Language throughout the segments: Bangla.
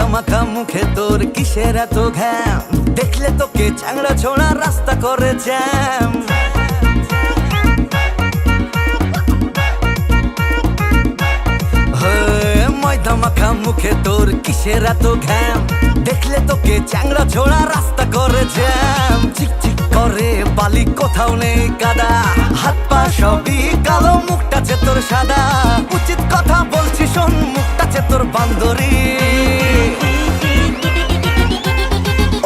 ময়দা মাখা মুখে তোর কিসের এত ঘ্যাম, দেখলে তোকে চ্যাংড়া ছোড়া রাস্তা করে জ্যাম। ময়দা মাখা মুখে তোর কিসের এত ঘ্যাম, দেখলে তোকে চ্যাংড়া ছোড়া রাস্তা করে জ্যাম। চিকচিক করে বালি কোথাও নেই কাদা, হাত পা সবই কালো, মুখটাছে তোর সাদা। উচিত কথা বলছি শোন, মুখটাছে তোর বান্দরি।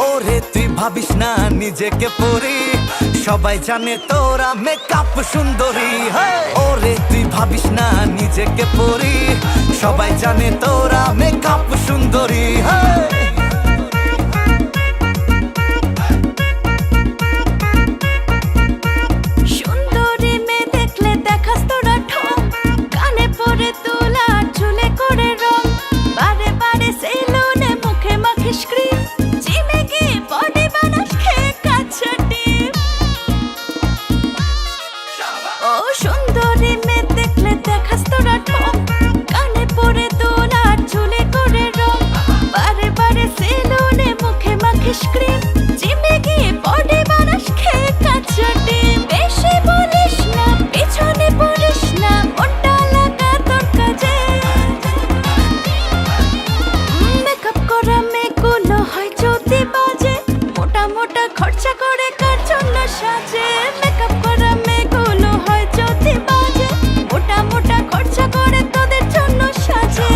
ওরে তুই ভাবিস না নিজেকে পরি, সবাই জানে তোরা মেকআপ সুন্দরী। ওরে তুই ভাবিস না নিজেকে পরি, সবাই জানে তোরা মেকআপ সুন্দরী। সুন্দরী মেয়ে দেখলে দেখাস তোরা ঠোঁট, কানে পরে তোলা চুলে করে রং, বারে বারে সেলুনে মুখে মাখিস ক্রিম, জিমে গিয়ে বডি বানাস খেয়ে কাঁচা ডিম। ও সুন্দরী মেয়ে দেখলে দেখাস তোরা ঠোঁট, কানে পরে তোলা চুলে করে রং, বারে বারে সেলুনে মুখে মাখিস ক্রিম, জিমে গিয়ে বডি বানাস খেয়ে কাঁচা ডিম। বেশি বলিস না, পিছনে পড়িস না, মনটা লাগা তোর কাজে। মেকআপ করা মেয়েগুলো হয় যদি বাজে, মোটা মোটা খরচা করে কার জন্য সাজে। মেকআপ করা মেয়েগুলো হয় যদি বাজে, মোটা মোটা খরচা করে তোদের জন্য সাজে।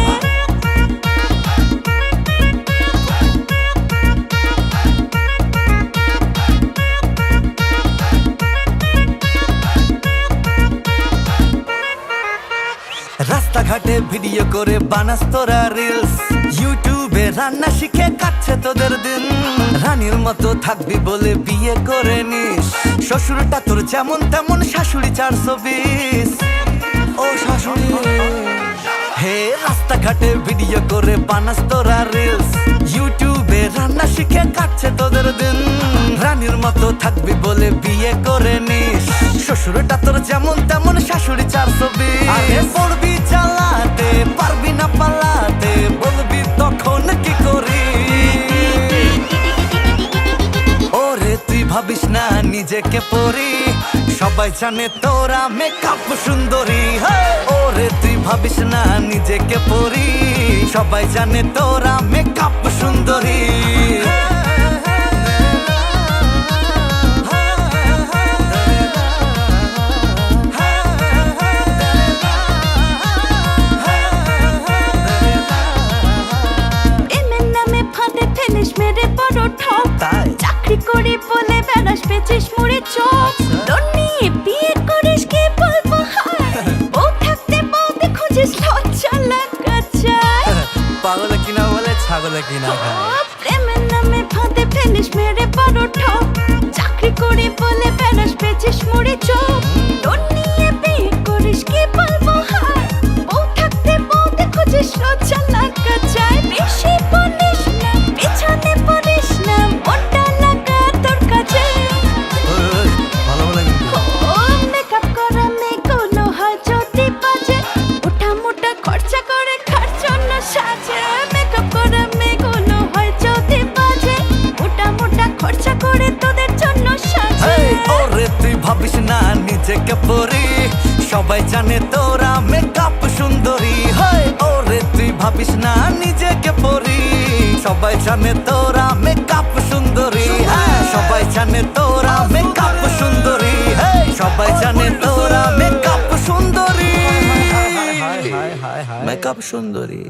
রাস্তাঘাটে ভিডিও করে বানাস তোরা রিলস, ইউটিউবে রান্না শিখে কাটছে তোদের দিন। রানীর মতো থাকবি বলে বিয়ে করে নিস, শ্বশুরটা তোর যেমন তেমন, শাশুড়ি 420। ও শাশুড়ি হে, রাস্তাঘাটে ভিডিও করে বানাস তোরা রিলস, ইউটিউবে রান্না শিখে কাটছে তোদের দিন। রানীর মতো থাকবি বলে বিয়ে করে নিস, শ্বশুরটা তোর যেমন তেমন, শাশুড়ি 420। আরে পড়বি চালাতে, পারবি না পালাতে, বলবি তখন কি করি। ওরে তুই ভাবিস না নিজেকে পরি, সবাই জানে তোরা মেকআপ সুন্দরী। ওরে তুই ভাবিস না নিজেকে পরি, সবাই জানে তোরা মেকআপ সুন্দরী। এমএন নামে ফাঁদে ফেলিস মেরে বড় ঠক, চাকরি করি বলে বেড়াস বেচিস মুড়ে চপ। তোর নিয়ে বিয়ে করিস কি বলবো হায়, বউ থাকতে বউতে খুঁজিস লজ্জা লাগা যায়। পাগলে কিনা বলে ছাগলে কিনা খায়। প্রেমের নামে ফাঁদে ফেলিস মেরে বড় ঠক, চাকরি করি বলে বেড়াস বেচিস মুড়ে চপ। তোর নিয়ে বিয়ে করিস কি বলবো হায়, বউ থাকতে বউতে খুঁজিস লজ্জা লাগা যায়। বেশি বলিস না, পিছনে পড়িস না, মনটা লাগা তোর কাজে। ভালো লাগে ও মেকআপ করা মেয়েগুলো হয় যদি বাজে, মোটা মোটা খরচা করে কার জন্য সাজে। মেকআপ করা মেয়েগুলো হয় যদি বাজে, মোটা মোটা খরচা করে তোদের জন্য সাজে। ওরে তুই ভাবিস না নিজেকে পরি, সবাই জানে তোরা মেকআপ সুন্দরী। ওরে তুই ভাবিস না নিজেকে পরি, সবাই জানে তোরা মেকআপ সুন্দরী। সবাই জানে তোরা মেকআপ সুন্দরী, সবাই জানে তোরা মেকআপ সুন্দরী, মেকআপ সুন্দরী।